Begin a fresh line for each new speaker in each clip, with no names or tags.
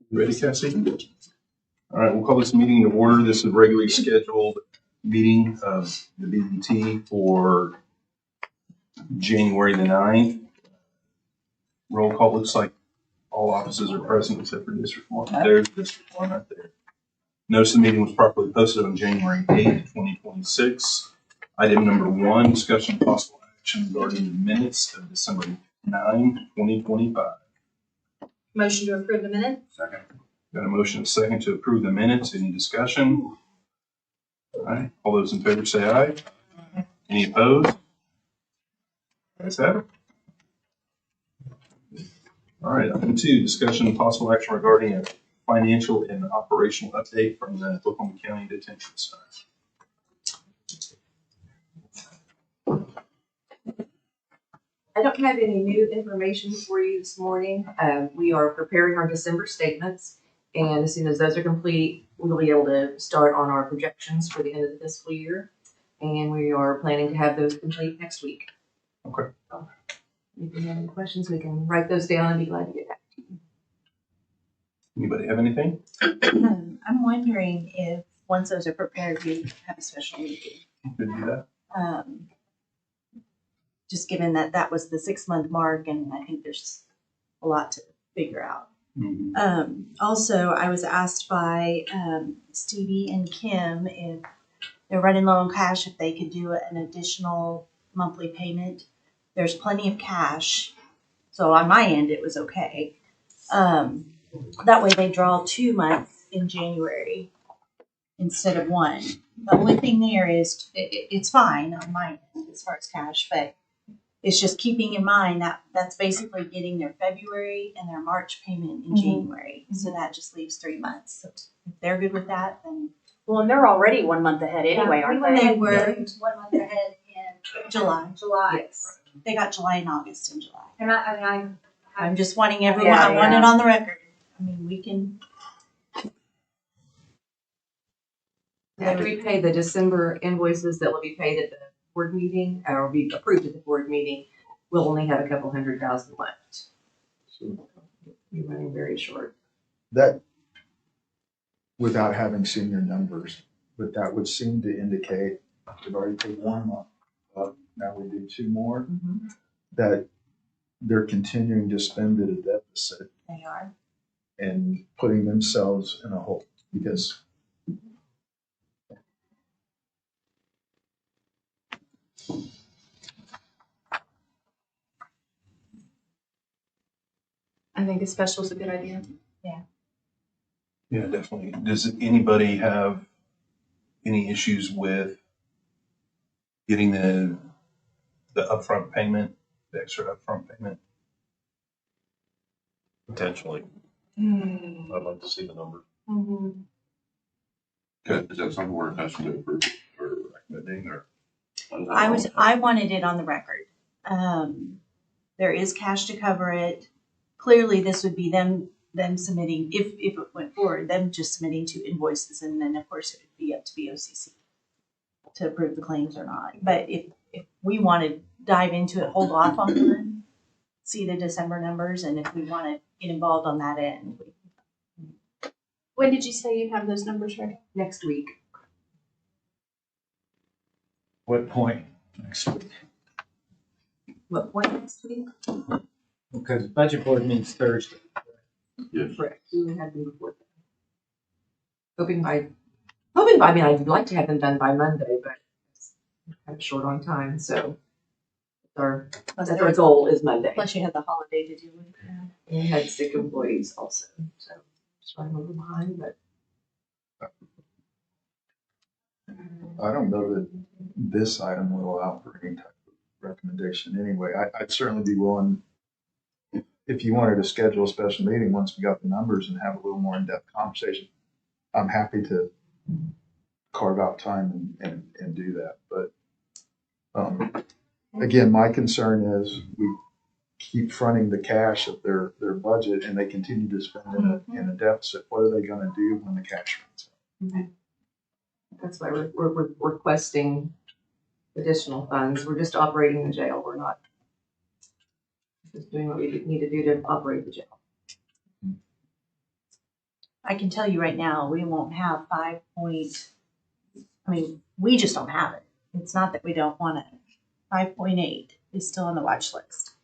Ready, Cassie? All right, we'll call this meeting to order. This is a regularly scheduled meeting of the BBT for January the 9th. Roll call looks like all offices are present except for District 1. There's District 1 right there. Notice the meeting was properly posted on January 8th, 2026. Item number 1, discussion of possible action regarding the minutes of December 9, 2025.
Motion to approve the minutes?
Second. Got a motion and a second to approve the minutes. Any discussion? All right. All those in favor say aye. Any opposed? Ayes have it. All right. Item 2, discussion and possible action regarding a financial and operational update from the Oklahoma County Detention Center.
I don't have any new information for you this morning. We are preparing our December statements, and as soon as those are complete, we'll be able to start on our projections for the end of the fiscal year. And we are planning to have those complete next week.
Okay.
So, if you have any questions, we can write those down and be glad to get back to you.
Anybody have anything?
I'm wondering if, once those are prepared, we have a special meeting.
Could do that.
Just given that that was the 6-month mark, and I think there's a lot to figure out.
Mm-hmm.
Also, I was asked by Stevie and Kim if they're running low on cash, if they could do an additional monthly payment. There's plenty of cash, so on my end it was okay. That way they draw 2 months in January instead of 1. The only thing there is it's fine on my end as far as cash, but it's just keeping in mind that that's basically getting their February and their March payment in January. So that just leaves 3 months. So if they're good with that, then.
Well, and they're already 1 month ahead anyway, aren't they?
They were
1 month ahead in
July.
Yes.
They got July and August in July.
And
I'm just wanting everyone,
Yeah,
I want
yeah.
it on the record. I mean, we can.
After we pay the December invoices that will be paid at the board meeting, or be approved at the board meeting, we'll only have a couple $100,000 left. So we're running very short.
That, without having seen your numbers, but that would seem to indicate we've already paid 1 month up, now we do 2 more, that they're continuing to spend at a deficit
They are.
and putting themselves in a hole because
I think a special is a good idea.
Yeah, definitely. Does anybody have any issues with getting the upfront payment, the extra upfront payment?
Potentially. I'd like to see the number.
Good.
Is that something we're accustomed to approve or recommending, or?
I wanted it on the record. There is cash to cover it. Clearly, this would be them submitting, if it went forward, them just submitting 2 invoices, and then of course it would be up to BOCC to approve the claims or not. But if we want to dive into it, hold off on one, see the December numbers, and if we want to get involved on that end.
When did you say you have those numbers ready?
Next week.
what point next week?
What point next week?
Because budget board meets Thursday.
Yes.
Correct. We would have them before then. I mean, I'd like to have them done by Monday, but it's kind of short on time, so that's our goal is Monday.
Plus you have the holiday to do with.
And we had sick employees also, so just running a little behind, but.
I don't know that this item will allow for any type of recommendation anyway. I'd certainly be willing, if you wanted to schedule a special meeting once we got the numbers and have a little more in-depth conversation, I'm happy to carve out time and do that. But again, my concern is we keep fronting the cash of their budget and they continue to spend in a deficit. What are they going to do when the cash runs out?
That's why we're requesting additional funds. We're just operating the jail. We're not just doing what we need to do to operate the jail.
I can tell you right now, we won't have we just don't have it. It's not that we don't want it. 5.8 is still on the watch list.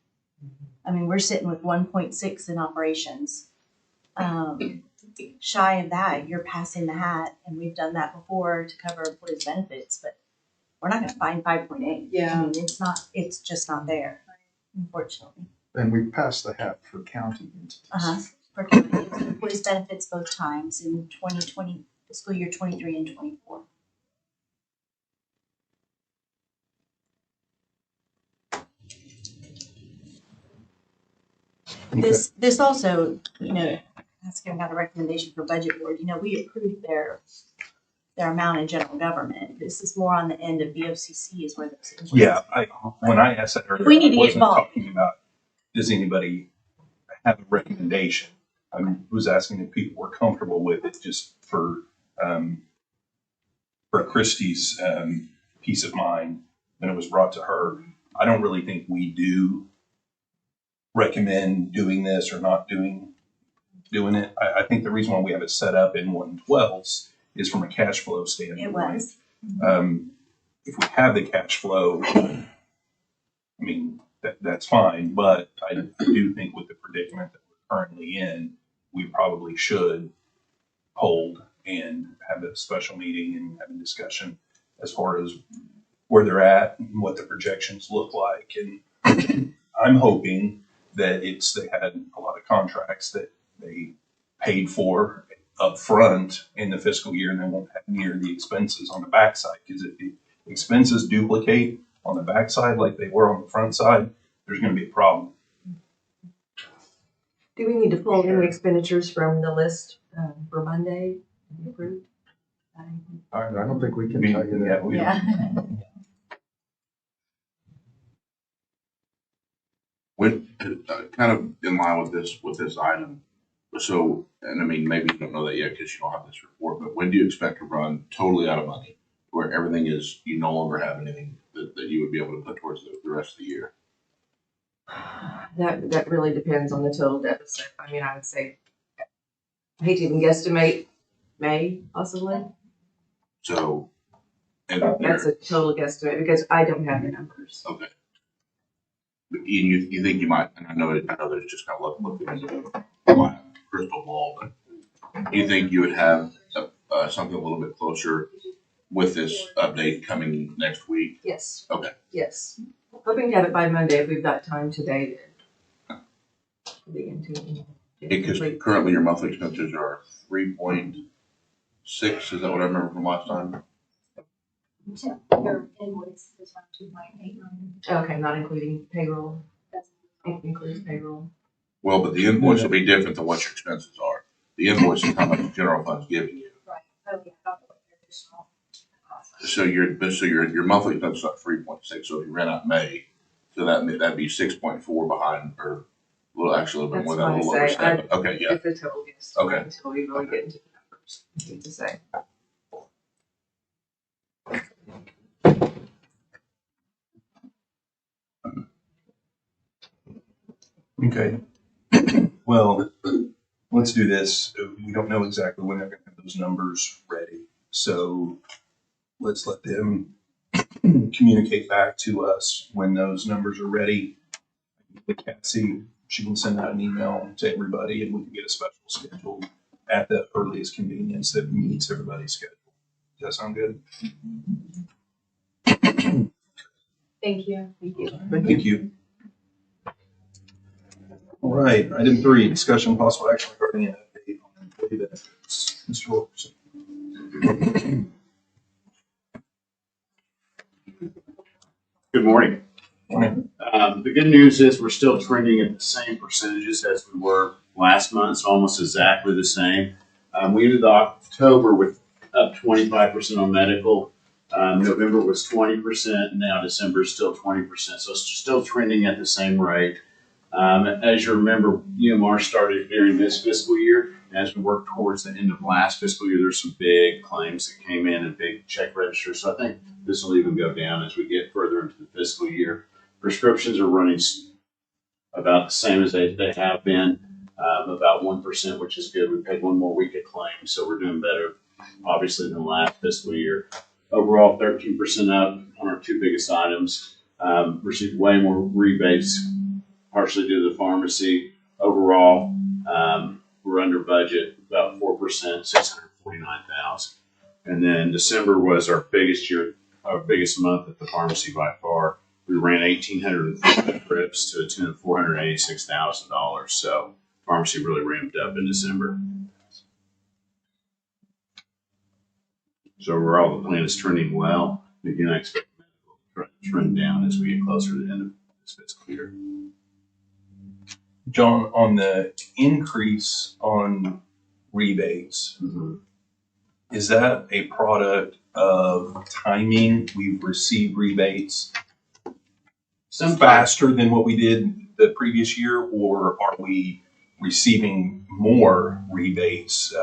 I mean, we're sitting with 1.6 in operations. Shy of that, you're passing the hat, and we've done that before to cover employees' benefits, but we're not gonna find 5.8.
Yeah.
I mean, it's just not there, unfortunately.
And we passed the hat for county entities.
For employees' benefits both times in 2020, fiscal year 23 and 24. This also, asking about a recommendation for budget board, we approved their amount in general government. This is more on the end of VOCC is where those.
Yeah, when I asked that earlier,
We need to
I
get
wasn't
involved.
talking about, does anybody have a recommendation? I was asking if people were comfortable with it, just for Christie's peace of mind when it was brought to her. I don't really think we do recommend doing this or not doing it. I think the reason why we have it set up in 1/12 is from a cash flow standpoint.
It was.
If we have the cash flow, I mean, that's fine, but I do think with the predicament that we're currently in, we probably should hold and have a special meeting and have a discussion as far as where they're at and what the projections look like. And I'm hoping that they had a lot of contracts that they paid for up front in the fiscal year, and they won't have near the expenses on the backside. Because if the expenses duplicate on the backside like they were on the front side, there's going to be a problem.
Do we need to pull any expenditures from the list for Monday to be approved?
I don't think we can tell you that.
Yeah.
When, kind of in line with this item, so, and I mean, maybe you don't know that yet because you don't have this report, but when do you expect to run totally out of money, where everything is, you no longer have anything that you would be able to put towards the rest of the year?
That really depends on the total deficit. I mean, I would say, I hate to even guesstimate May, possibly.
So, and
That's a total guesstimate because I don't have the numbers.
okay. But you think you might, and I know there's just kind of looking into my crystal ball, but do you think you would have something a little bit closer with this update coming next week?
Yes.
Okay.
Yes. Hoping to have it by Monday if we've got time today to dig into it.
Because currently your monthly expenses are 3.6, is that what I remember from last time?
Your invoice is around 2.8 million.
Okay, not including payroll. It includes payroll.
Well, but the invoice will be different than what your expenses are. The invoice is how much the general fund's giving you.
Right. Oh, yeah, not what your additional costs.
So your monthly expenses are 3.6. So if you ran out in May, so that'd be 6.4 behind, or a little bit more than a little over 7. Okay, yeah.
It's a total guess.
Okay.
Until we really get into the numbers. I hate to say.
Okay. Well, let's do this. We don't know exactly when they're going to have those numbers ready. So let's let them communicate back to us when those numbers are ready. With Cassie, she can send out an email to everybody and we can get a special schedule at the earliest convenience that meets everybody's schedule. Does that sound good?
Thank you.
Thank you.
Thank you. All right, item 3, discussion possible action regarding an update on employee benefits. Mr. Wilkerson.
Good morning.
Morning.
The good news is we're still trending at the same percentages as we were last month, so almost exactly the same. We ended October with up 25% on medical. November was 20%, now December is still 20%, so it's still trending at the same rate. As you remember, UMR started during this fiscal year. As we work towards the end of last fiscal year, there's some big claims that came in and big check registers. So I think this will even go down as we get further into the fiscal year. Prescriptions are running about the same as they have been. about 1%, which is good. We paid one more week of claims, so we're doing better, obviously, than last fiscal year. Overall, 13% up on our two biggest items. Received way more rebates, partially due to the pharmacy. Overall, we're under budget about 4%, 649,000. And then December was our biggest month at the pharmacy by far. We ran 1,850 trips to a tune of $486,000. So pharmacy really ramped up in December. So overall, the plan is trending well. Again, I expect medical to trend down as we get closer to the end of this fiscal year.
John, on the increase on rebates, is that a product of timing? We've received rebates faster than what we did the previous year, or are we receiving more rebates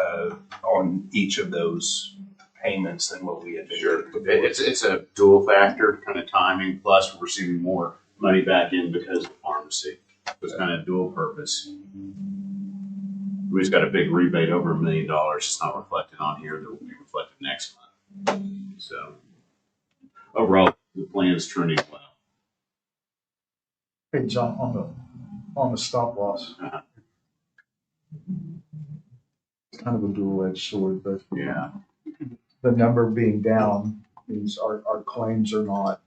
on each of those payments than what we had been?
Sure. It's a dual factor kind of timing, plus we're receiving more money back in because of pharmacy. It's kind of dual purpose. We just got a big rebate over $1 million. It's not reflected on here. That will be reflected next month. So overall, the plan is trending well.
Hey, John, on the stop loss, it's kind of a dual-edged sword, but
Yeah.
the number being down means our claims are not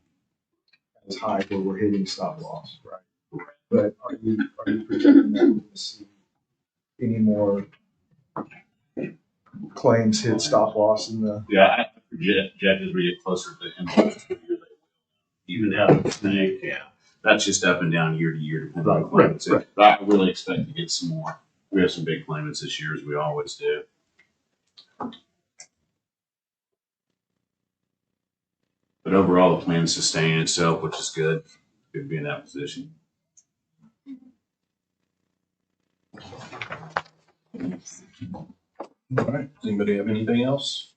as high where we're hitting stop loss, right? But are you projecting that we're gonna see any more claims hit stop loss in the?
Yeah, I project as we get closer to the end of the year, even out of the yeah. That's just up and down year to year, depending on claimants.
Right.
But I really expect to get some more. We have some big claimants this year, as we always do. But overall, the plan is sustaining itself, which is good. Good to be in that position.
All right. Does anybody have anything else?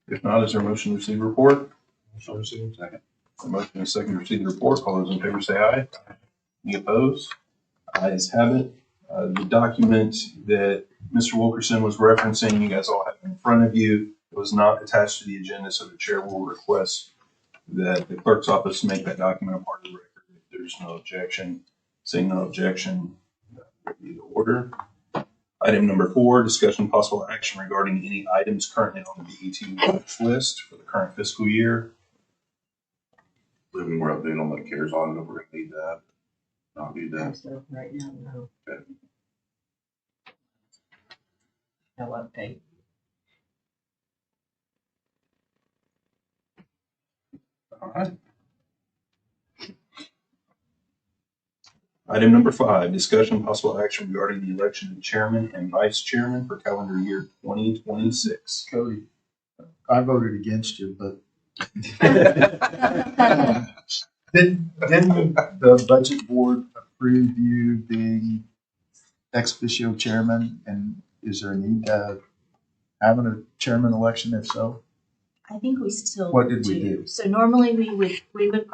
If not, is there a motion to receive the report?
Second.
A motion and a second to receive the report. All those in favor say aye. Any opposed? Ayes have it. The document that Mr. Wilkerson was referencing, you guys all have in front of you. It was not attached to the agenda, so the chair will request that the clerk's office make that document a part of the record. If there's no objection, seeing no objection, ready to order. Item number 4, discussion possible action regarding any items currently on the BET list for the current fiscal year.
Living more update on the CARES audit, we're gonna need that. Not need that.
So right now, no.
Okay.
No update.
All right. Item number 5, discussion possible action regarding the election of chairman and vice chairman for calendar year 2026.
Cody, I voted against you, but didn't the budget board approve you being ex officio chairman? And is there a need to have a chairman election? If so,
I think we still
What did we do?
So normally we would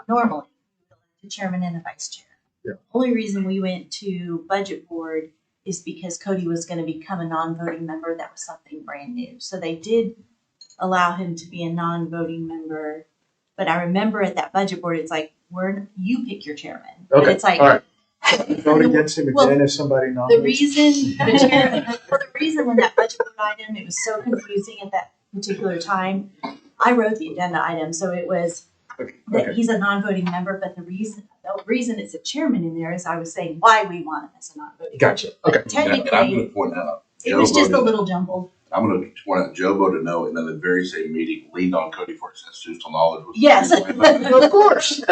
normally elect a chairman and a vice chair.
Yeah.
The only reason we went to budget board is because Cody was going to become a non-voting member. That was something brand new. So they did allow him to be a non-voting member. But I remember at that budget board, it's like, you pick your chairman. But
Okay,
it's like,
all right. Vote against him
Well,
again if somebody
the
nominates.
reason the reason when that budget board item, it was so confusing at that particular time. I wrote the agenda item, so it was that he's a non-voting member. But the reason it's a chairman in there is I was saying why we want him as a non-voting.
Gotcha.
Member.
Okay.
But
And I'm
technically,
gonna point out,
it was just a
voted-
little jumbled.
I'm gonna point out, Joe voted no, and then the very same meeting leaned on Cody for his institutional knowledge. Which
Yes.
Of course.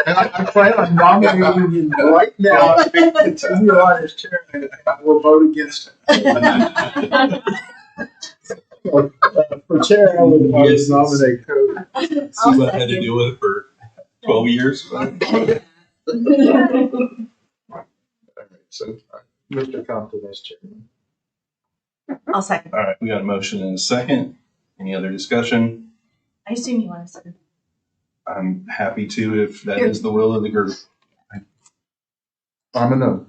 And I plan on nominating you right now to continue on as chairman. I will vote against him. For chair, I would
Yes.
nominate Cody.
See what I had to deal with for 12 years.
So, Mr. Compton as chairman.
I'll second.
All right, we got a motion and a second. Any other discussion?
I assume you want to second.
I'm happy to if that is the will of the group.
I'm a no.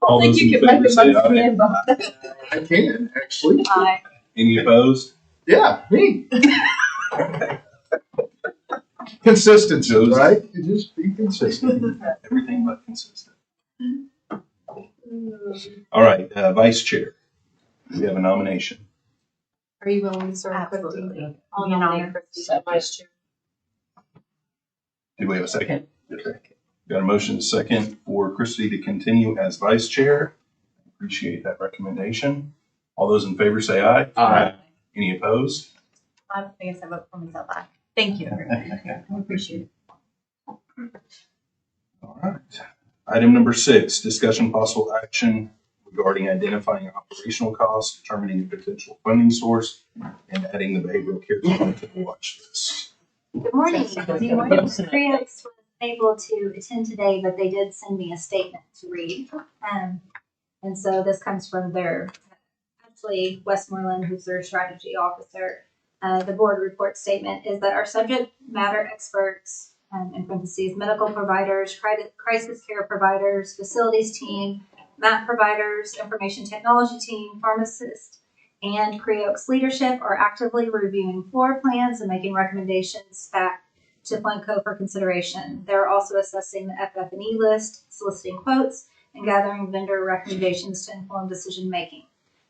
All
think
those
you
in
can make
favor
a
say aye.
motion, Bob.
I can, actually.
Aye.
Any opposed?
Yeah, me. Consistency,
Joe's-
right? You just be consistent.
Everything but consistent. All right, vice chair. We have a nomination.
Are you willing to serve?
Absolutely.
I'll
Be an
nominate
honor.
Christie as vice chair.
Do we have a second? Okay. Got a motion second for Christie to continue as vice chair. Appreciate that recommendation. All those in favor say aye.
Aye.
Any opposed?
I guess I vote for myself. Aye. Thank you. I appreciate it.
All right. Item number 6, discussion possible action regarding identifying operational costs, determining a potential funding source, and adding the behavioral care component to the watch list.
Good morning. Good morning. Creox was able to attend today, but they did send me a statement to read. And so this comes from their, actually Westmoreland, who's their strategy officer. The board report statement is that our subject matter experts, in parentheses, medical providers, crisis care providers, facilities team, map providers, information technology team, pharmacists, and Creox leadership are actively reviewing floor plans and making recommendations back to Flanco for consideration. They're also assessing the FF&E list, soliciting quotes, and gathering vendor recommendations to inform decision making.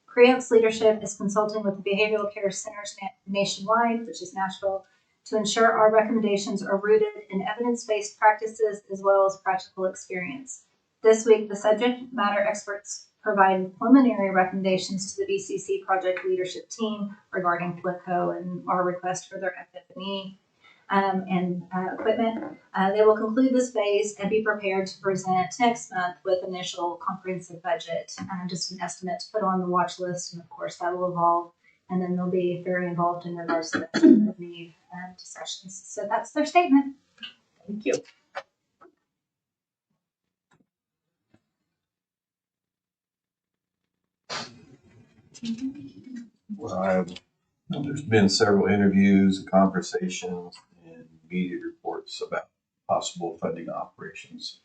Creox leadership is consulting with the behavioral care centers nationwide, which is Nashville, to ensure our recommendations are rooted in evidence-based practices as well as practical experience. This week, the subject matter experts provided preliminary recommendations to the BCC project leadership team regarding Flipco and our request for their FF&E and equipment. They will conclude this phase and be prepared to present next month with initial comprehensive budget, just an estimate to put on the watch list, and of course that will evolve. And then they'll be very involved in regards to the discussions. So that's their statement.
Thank you.
Well, there's been several interviews, conversations, and media reports about possible funding operations,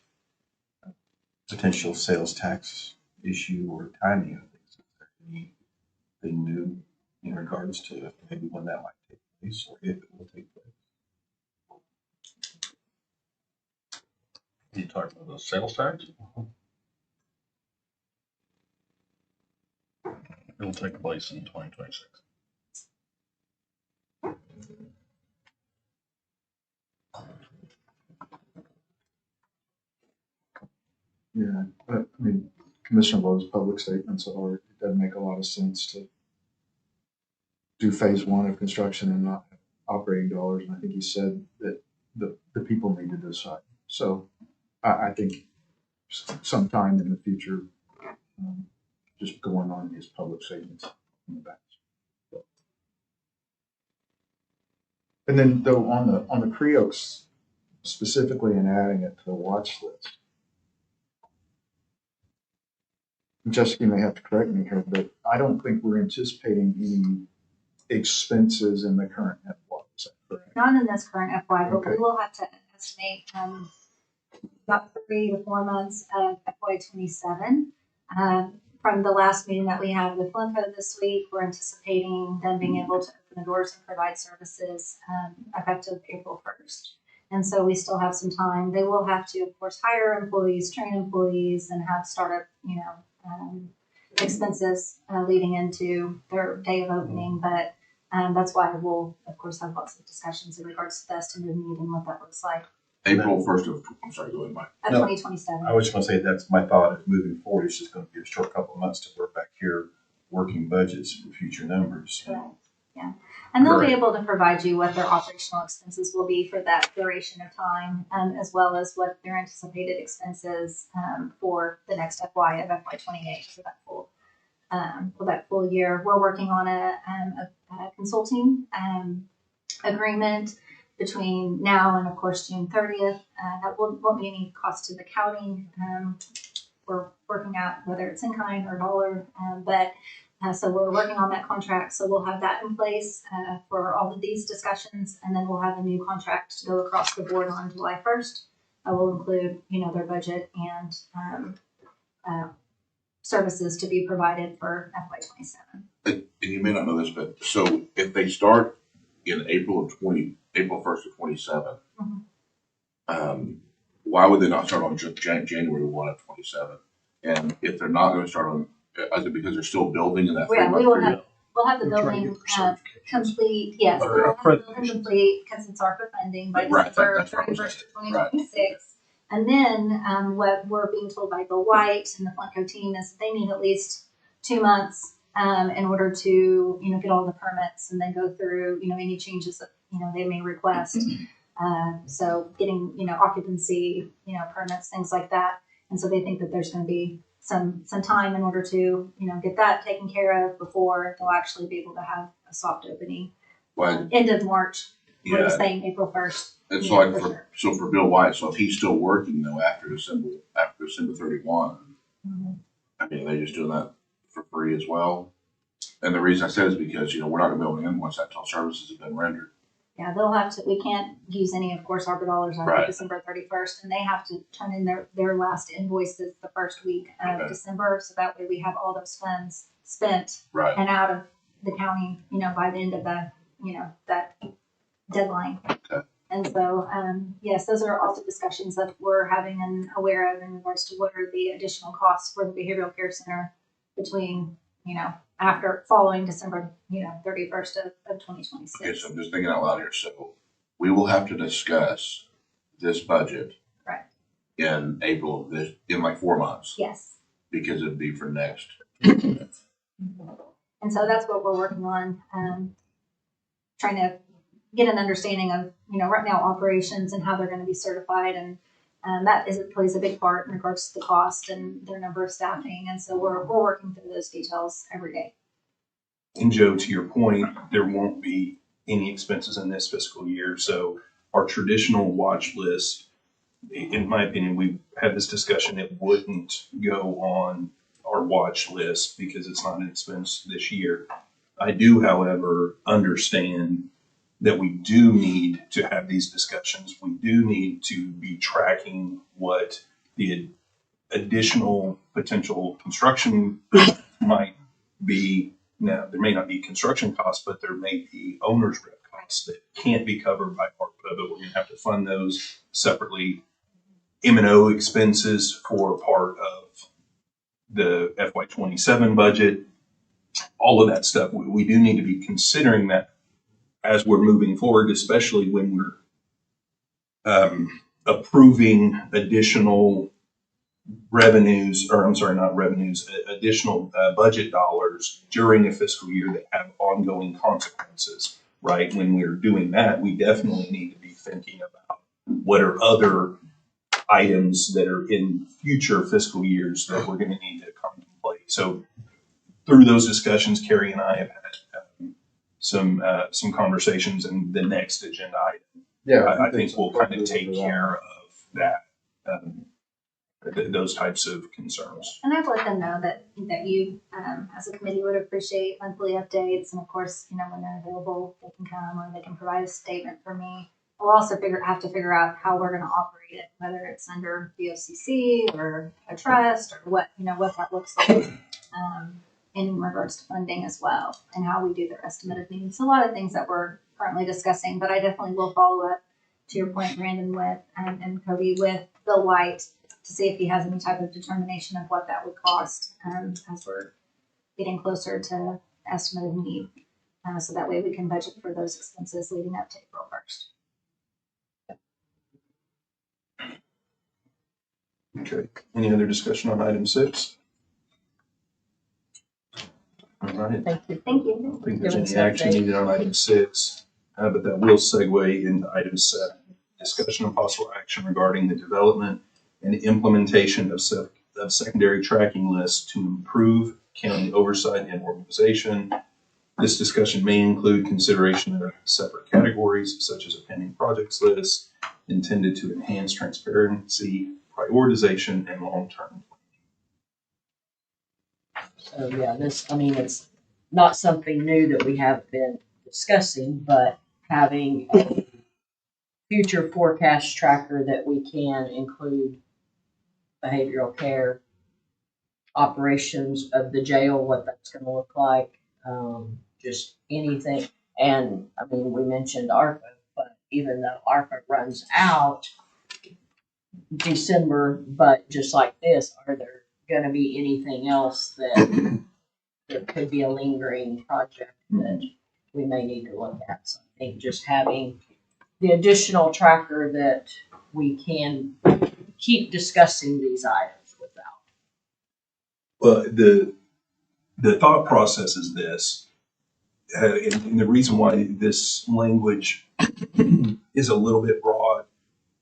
potential sales tax issue or timing of things. Is there anything new in regards to maybe when that might take place or if it will take place?
You talking about the sales tax? It'll take place in 2026.
Yeah, but I mean, Commissioner Lowe's public statements are, it doesn't make a lot of sense to do phase 1 of construction and not have operating dollars. And I think he said that the people need to decide. So I think sometime in the future, just going on his public statements in the back. And then though on the Creox specifically and adding it to the watch list, Jessica may have to correct me here, but I don't think we're anticipating any expenses in the current FY. Is that correct?
Not in this current FY, but
Okay.
we will have to estimate about 3 to 4 months of FY 27. From the last meeting that we had with Flanco this week, we're anticipating them being able to open the doors and provide services effective April 1st. And so we still have some time. They will have to, of course, hire employees, train employees, and have startup, expenses leading into their day of opening. But that's why we'll, of course, have lots of discussions in regards to the estimated need and what that looks like.
April 1st of, I'm sorry, go ahead, Mike.
Of
No.
2027.
I was just gonna say, that's my thought, is moving forward, it's just gonna be a short couple of months to work back here, working budgets for future numbers.
Correct. Yeah. And they'll be
Correct.
able to provide you what their operational expenses will be for that duration of time, as well as what their anticipated expenses for the next FY of FY 28 for that full year. We're working on a consulting agreement between now and of course June 30th. That won't be any cost to the county. We're working out whether it's in kind or dollar, so we're working on that contract. So we'll have that in place for all of these discussions, and then we'll have a new contract to go across the board on July 1st. Will include, their budget and services to be provided for FY27.
And you may not know this, but so if they start in April 1st of 27, why would they not start on January 1 of 27? And if they're not going to start on, is it because they're still building in that
Yeah,
3 month period?
We'll have the
We're trying to
building
get their certifications.
complete, yes,
Or
we'll have the building
accreditations.
complete because it's ARPA funding by
Right,
December
that's what I was
31st,
saying.
2026. And then what we're being told by Bill White and the Flintco team is they need at least 2 months in order to, get all the permits and then go through, any changes that, they may request. So getting, occupancy, permits, things like that. And so they think that there's going to be some time in order to, get that taken care of before they'll actually be able to have a soft opening.
Well,
End of March. We're
yeah.
saying April 1st.
And
you
so
know,
like
for
for,
sure.
so for Bill White, so if he's still working though after December 31, I mean, are they just doing that for free as well? And the reason I said is because, we're not gonna be able to invoice that until services have been rendered.
Yeah, they'll have to, we can't use any, of course, ARPA dollars on
Right.
December 31st, and they have to turn in their last invoices the first week of
Okay.
December, so that way we have all those funds spent
Right.
and out of the county, by the end of the, that deadline.
Okay.
And so, yes, those are also discussions that we're having and aware of in regards to what are the additional costs for the behavioral care center between, after following December, 31st of
Okay,
2026.
so I'm just thinking out loud here. So we will have to discuss this budget.
Right.
In April of this, in like 4 months,
Yes.
because it'd be for next.
And so that's what we're working on, trying to get an understanding of, right now operations and how they're going to be certified. And that plays a big part in regards to the cost and their number of staffing. And so we're working through those details every day.
And Joe, to your point, there won't be any expenses in this fiscal year. So our traditional watch list, in my opinion, we've had this discussion, it wouldn't go on our watch list because it's not an expense this year. I do, however, understand that we do need to have these discussions. We do need to be tracking what the additional potential construction might be. Now, there may not be construction costs, but there may be owner's rep costs that can't be covered by ARPA, but we're going to have to fund those separately. M&O expenses for part of the FY27 budget, all of that stuff. We do need to be considering that as we're moving forward, especially when we're approving additional revenues, or I'm sorry, not revenues, additional budget dollars during a fiscal year that have ongoing consequences, right? When we're doing that, we definitely need to be thinking about what are other items that are in future fiscal years that we're going to need to contemplate. So through those discussions, Carrie and I have had some conversations, and the next agenda item,
Yeah.
I think we'll kind of take care of that, those types of concerns.
And I've let them know that you, as a committee, would appreciate monthly updates. And of course, when they're available, they can come or they can provide a statement for me. We'll also have to figure out how we're going to operate it, whether it's under VOCC or a trust or what that looks like, in regards to funding as well, and how we do their estimate of needs. A lot of things that we're currently discussing, but I definitely will follow up, to your point, Brandon, with and Cody, with Bill White, to see if he has any type of determination of what that would cost, as we're getting closer to estimate of need, so that way we can budget for those expenses leading up to April 1st.
Okay. Any other discussion on item 6? All right.
Thank you.
Thank you.
I don't think there's any action needed on item 6, but that will segue into item 7. Discussion of possible action regarding the development and implementation of secondary tracking lists to improve county oversight and organization. This discussion may include consideration of separate categories, such as a pending projects list, intended to enhance transparency, prioritization, and long-term.
So yeah, it's not something new that we haven't been discussing, but having a future forecast tracker that we can include behavioral care operations of the jail, what that's gonna look like, just anything. And, I mean, we mentioned ARPA, but even though ARPA runs out December, but just like this, are there gonna be anything else that could be a lingering project that we may need to look at? So I think just having the additional tracker that we can keep discussing these items without.
Well, the thought process is this, and the reason why this language is a little bit broad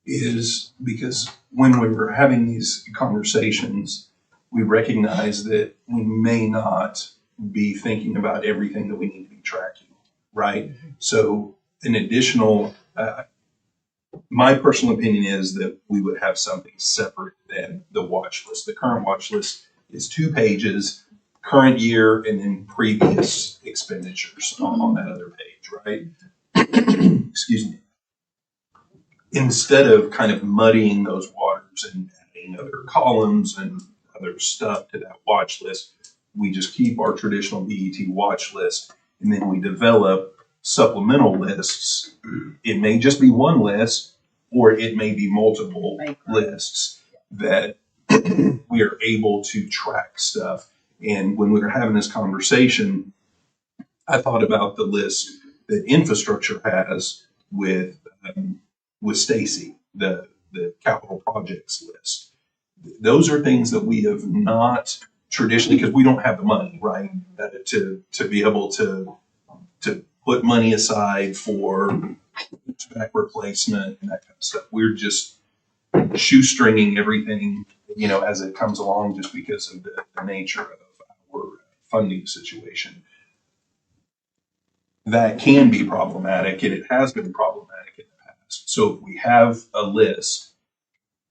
is because when we were having these conversations, we recognize that we may not be thinking about everything that we need to be tracking, right? So an additional, my personal opinion is that we would have something separate than the watch list. The current watch list is 2 pages, current year, and then previous expenditures on that other page, right? Excuse me. Instead of kind of muddying those waters and adding other columns and other stuff to that watch list, we just keep our traditional BET watch list, and then we develop supplemental lists. It may just be one list, or it may be multiple lists that we are able to track stuff. And when we were having this conversation, I thought about the list that infrastructure has with Stacy, the capital projects list. Those are things that we have not traditionally, because we don't have the money, right, to be able to put money aside for back replacement and that kind of stuff. We're just shoestringing everything, as it comes along, just because of the nature of our funding situation. That can be problematic, and it has been problematic in the past. So if we have a list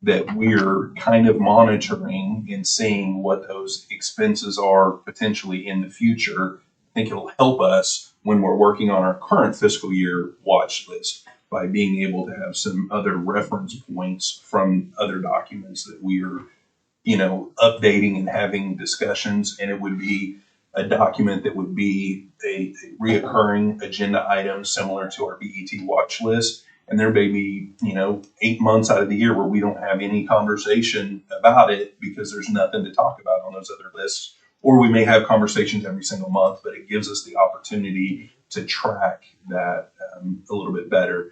that we're kind of monitoring and seeing what those expenses are potentially in the future, I think it'll help us when we're working on our current fiscal year watch list by being able to have some other reference points from other documents that we're, updating and having discussions. And it would be a document that would be a reoccurring agenda item similar to our BET watch list. And there may be, 8 months out of the year where we don't have any conversation about it because there's nothing to talk about on those other lists. Or we may have conversations every single month, but it gives us the opportunity to track that a little bit better.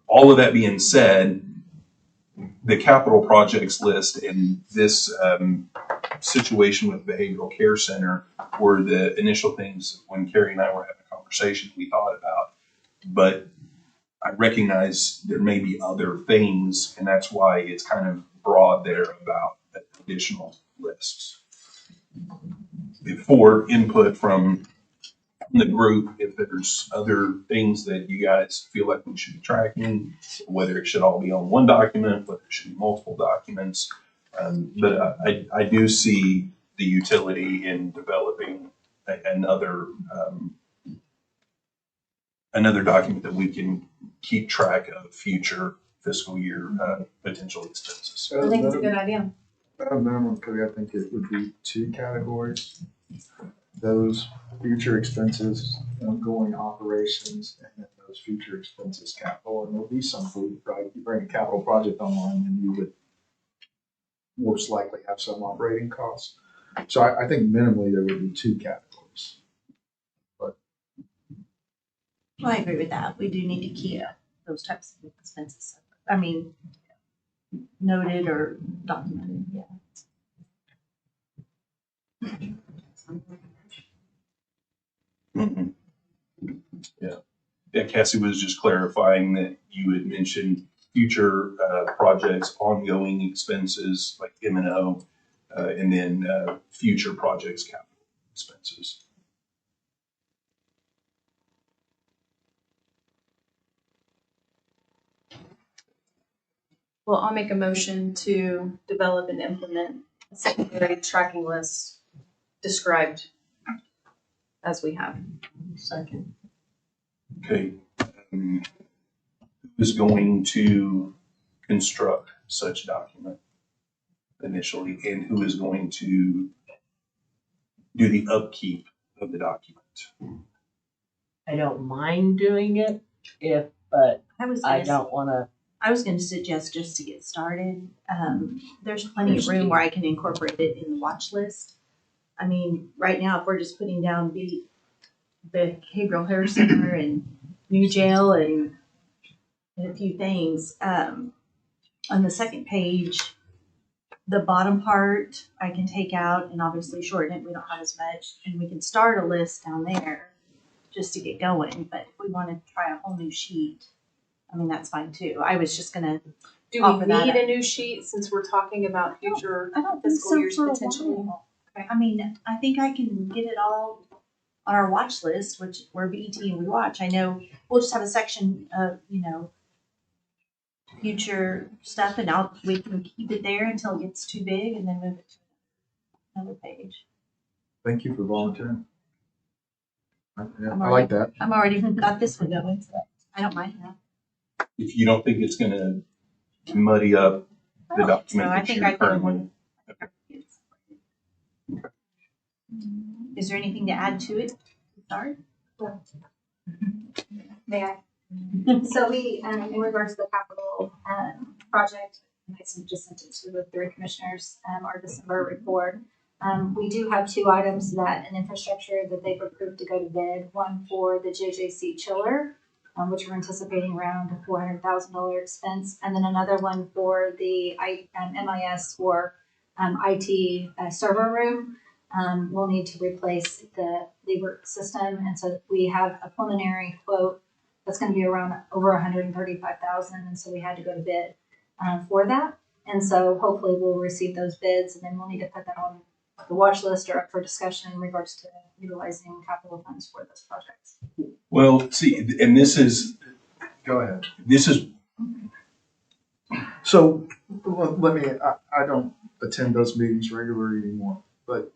All of that being said, the capital projects list in this situation with behavioral care center were the initial things when Carrie and I were having a conversation we thought about. But I recognize there may be other things, and that's why it's kind of broad there about additional lists. For input from the group, if there's other things that you guys feel like we should be tracking, whether it should all be on one document, whether it should be multiple documents. But I do see the utility in developing another document that we can keep track of future fiscal year potential expenses.
I think it's a good idea.
At a minimum, Cody, I think it would be 2 categories. Those future expenses, ongoing operations, and then those future expenses capital. And there'll be some food, right? If you bring a capital project online, then you would most likely have some operating costs. So I think minimally there would be 2 categories.
Well, I agree with that. We do need to keep those types of expenses separate. I mean, noted or documented, yeah.
Mm-hmm. Yeah, Cassie was just clarifying that you had mentioned future projects, ongoing expenses like M&O, and then future projects, capital expenses.
Well, I'll make a motion to develop and implement a secondary tracking list described as we have.
Second.
Okay. Who's going to construct such document? initially, and who is going to do the upkeep of the document.
I don't mind doing it but
I was
I
gonna,
don't wanna,
I was gonna suggest just to get started, there's plenty of room where I can incorporate it in the watch list. I mean, right now, if we're just putting down the behavioral health center and new jail and a few things, on the second page, the bottom part I can take out and obviously shorten it. We don't have as much, and we can start a list down there just to get going. But if we want to try a whole new sheet, I mean, that's fine too. I was just gonna
Do
offer
we
that
need
up.
a new sheet since we're talking about future
I don't think
fiscal
so
years
for a
potentially?
while. I mean, I think I can get it all on our watch list, which we're BET and we watch. I know we'll just have a section of, future stuff, and we can keep it there until it gets too big and then move it to another page.
Thank you for volunteering. Yeah,
I'm
I like that.
I'm already got this one going, so I don't mind that.
If you don't think it's gonna muddy up the document
So I
that
think
you're
I can.
currently.
Is there anything to add to it? Sorry.
May I? So we, in regards to the capital, project, I just sent it to the three commissioners, our December report. We do have two items an infrastructure that they've approved to go to bid, one for the JJC chiller, which we're anticipating around a $400,000 expense, and then another one for the MIS or IT server room. We'll need to replace the Liebert system, and so we have a preliminary quote that's going to be around over 135,000, and so we had to go to bid for that. And so hopefully we'll receive those bids, and then we'll need to put that on the watch list or up for discussion in regards to utilizing capital funds for those projects.
Well, see, and this is.
Go ahead.
This is.
So let me, I don't attend those meetings regularly anymore, but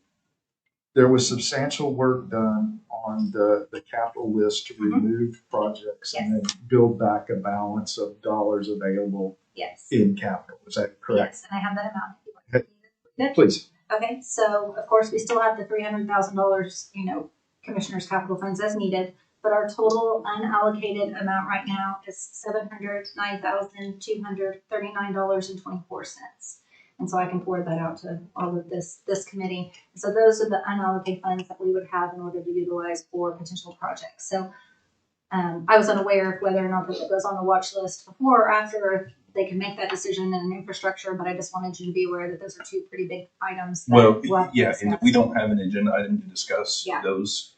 there was substantial work done on the capital list to remove projects and then build back a balance of dollars available in capital. Is that correct?
Yes, and I have that amount.
Please.
Okay, so of course we still have the $300,000, commissioners' capital funds as needed, but our total unallocated amount right now is $709,239.24. And so I can forward that out to all of this committee. So those are the unallocated funds that we would have in order to utilize for potential projects. So I was unaware of whether or not that it goes on the watch list before or after they can make that decision in infrastructure, but I just wanted you to be aware that those are two pretty big items.
That and we don't have an agenda item to discuss those,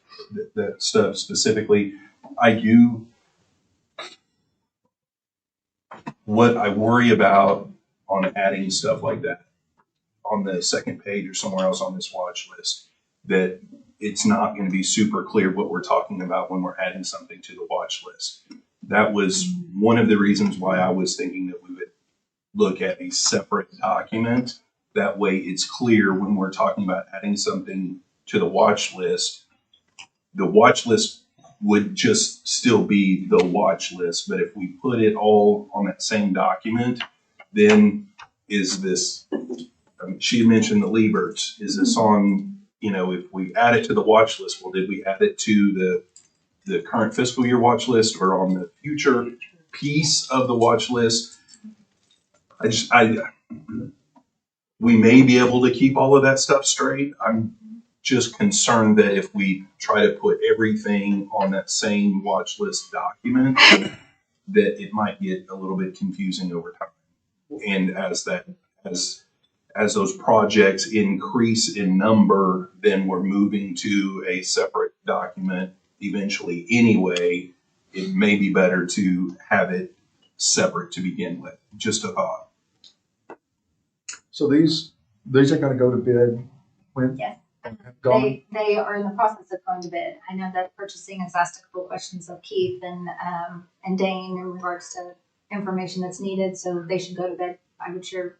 that stuff specifically. What I worry about on adding stuff like that on the second page or somewhere else on this watch list, that it's not going to be super clear what we're talking about when we're adding something to the watch list. That was one of the reasons why I was thinking that we would look at a separate document. That way it's clear when we're talking about adding something to the watch list. The watch list would just still be the watch list, but if we put it all on that same document, then is this, she mentioned the Lieberts, is this on, if we add it to the watch list, well, did we add it to the current fiscal year watch list or on the future piece of the watch list? We may be able to keep all of that stuff straight. I'm just concerned that if we try to put everything on that same watch list document, that it might get a little bit confusing over time. And as those projects increase in number, then we're moving to a separate document eventually anyway. It may be better to have it separate to begin with. Just a thought.
So these are going to go to bid when?
Yes. They are in the process of going to bid. I know that purchasing has asked a couple questions of Keith and Dane in regards to information that's needed, so they should go to bid, I would sure,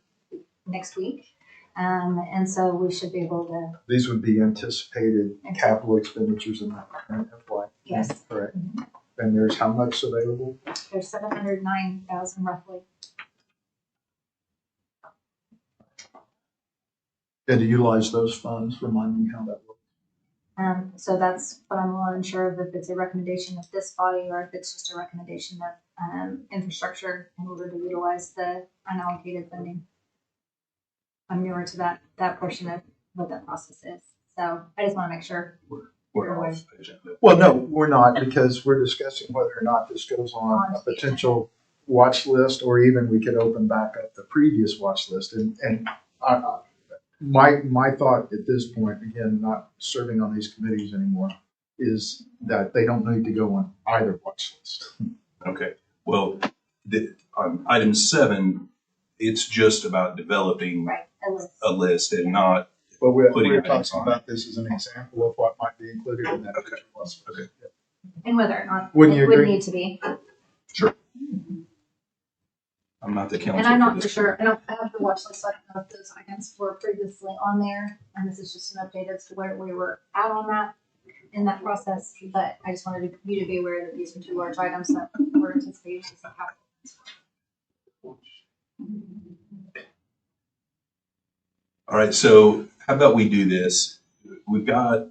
next week. And so we should be able to.
These would be anticipated capital expenditures in that FY.
Yes.
Correct. And there's how much available?
There's 709,000 roughly.
And to utilize those funds, remind me how that works.
So that's what I'm a little unsure of, if it's a recommendation of this body or if it's just a recommendation of infrastructure in order to utilize the unallocated funding. I'm newer to that portion of what that process is. So I just want to make sure.
We're off the agenda.
Well, no, we're not, because we're discussing whether or not this goes on a potential watch list, or even we could open back up the previous watch list. And my thought at this point, again, not serving on these committees anymore, is that they don't need to go on either watch list.
Okay, well, on item 7, it's just about developing
Right, a list.
a list and not,
But we're
Putting
talking
items on
about this as an example of what might be included in that.
Okay.
List.
Okay.
And whether or not
Wouldn't
it
you
would
agree?
need to be.
I'm not the counsel.
And I'm
for
not
this.
for sure, I have the watch list, so I don't know if those items were previously on there, and this is just an update as to where we were at on that, in that process, but I just wanted you to be aware that these are 2 large items that we're anticipating as a capital.
All right, so how about we do this? We've got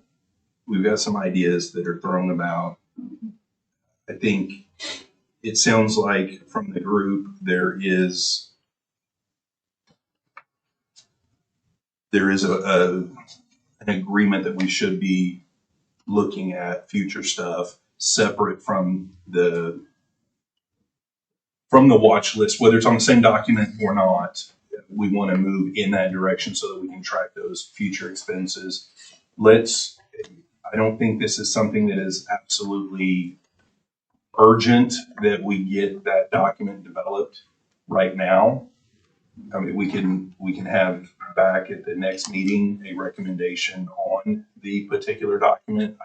some ideas that are thrown about. I think it sounds like from the group there is an agreement that we should be looking at future stuff separate from the watch list, whether it's on the same document or not. We want to move in that direction so that we can track those future expenses. I don't think this is something that is absolutely urgent that we get that document developed right now. I mean, we can have back at the next meeting a recommendation on the particular document.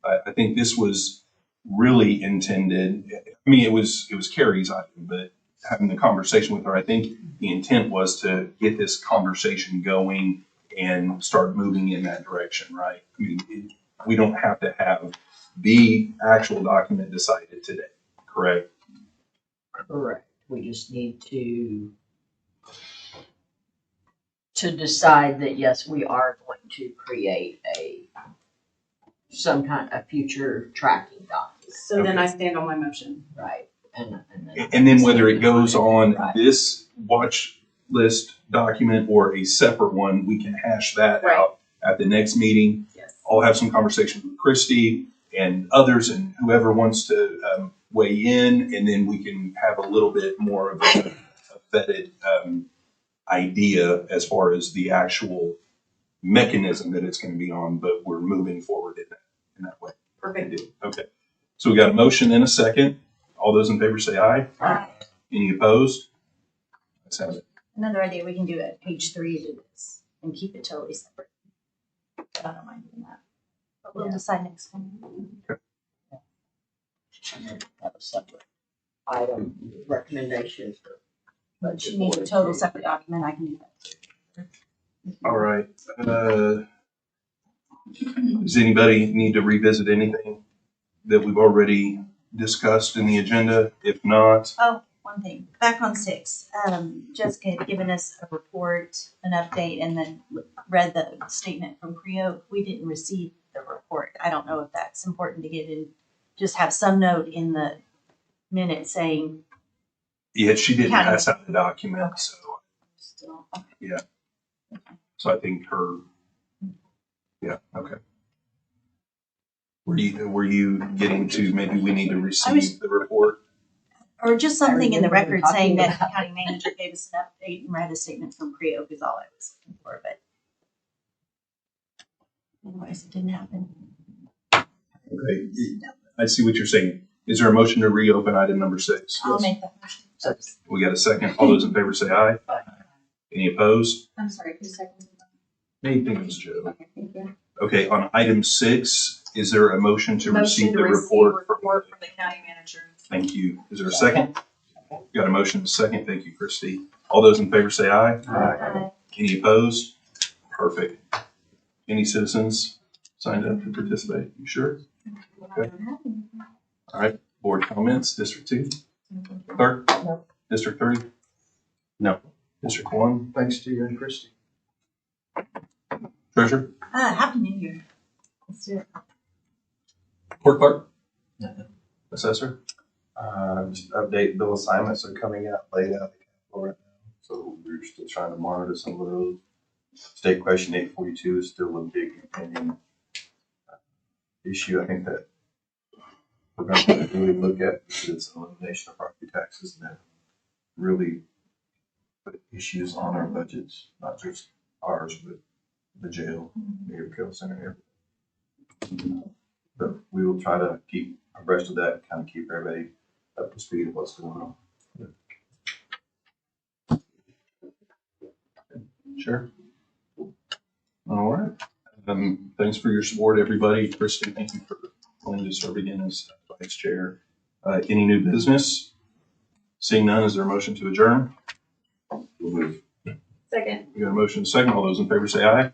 I think this was really intended. I mean, it was Carrie's item, but having the conversation with her, I think the intent was to get this conversation going and start moving in that direction, right? I mean, we don't have to have the actual document decided today, correct?
Correct. We just need to decide that, yes, we are going to create some kind of future tracking document.
So then I stand on my motion.
Right.
And then whether it goes on
Right.
this watch list document or a separate one, we can hash that
Right.
out at the next meeting.
Yes.
I'll have some conversations with Christy and others and whoever wants to weigh in, and then we can have a little bit more of a vetted idea as far as the actual mechanism that it's going to be on, but we're moving forward in that way.
Perfect.
Okay. So we got a motion and a second. All those in favor say aye.
Aye.
Any opposed? That's how it.
Another idea, we can do it page 3 to this and keep it totally separate. I don't mind doing that. But we'll decide next time.
Have a separate item recommendation for
But you need a total separate document, I can do that.
All right. Does anybody need to revisit anything that we've already discussed in the agenda? If not,
Oh, one thing, back on 6, Jessica had given us a report, an update, and then read the statement from Creo. We didn't receive the report. I don't know if that's important to get in, just have some note in the minute saying,
yeah, she didn't
County.
pass out the document, so
still,
so I think her. Yeah. Okay. Were you getting to maybe we need to receive the report?
or just something in the
Everything we're
record saying
talking
that the county manager gave us an update and read a statement from Creo is all I was looking for, but otherwise it didn't happen.
Okay. I see what you're saying. Is there a motion to reopen item number 6?
I'll make that motion.
We got a second. All those in favor say aye.
Aye.
Any opposed?
I'm sorry, who's second?
I think it's Joe.
Okay, thank you.
Okay, on item 6, is there a motion to
Motion
receive
to
the
receive
report?
report from the county manager.
Thank you. Is there a second? Got a motion, a second. Thank you, Christy. All those in favor say aye. Any opposed? Perfect. Any citizens signed up to participate? You sure? Okay. All right, board comments, District 2? Clerk?
No.
District 3?
No.
District 1?
Thanks to you and Christy.
Treasurer?
Happy New Year. Let's do it.
Court clerk?
Nothing.
Assessor?
Just update bill assignments are coming out late out the capital right now, so we're still trying to monitor some of those. State question 842 is still a big pending issue. I think that we're going to really look at because it's elimination of property taxes and that really put issues on our budgets, not just ours, but the jail, the care center here. But we will try to keep abreast of that and kind of keep everybody up to speed of what's going on.
Sure. All right. Thanks for your support, everybody. Kristen, thank you for willing to serve again as vice chair. Any new business? Seeing none, is there a motion to adjourn?
We'll move.
Second.
We got a motion second. All those in favor say aye.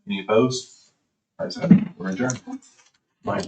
Any opposed? Ayes have it. We're adjourned. Bye.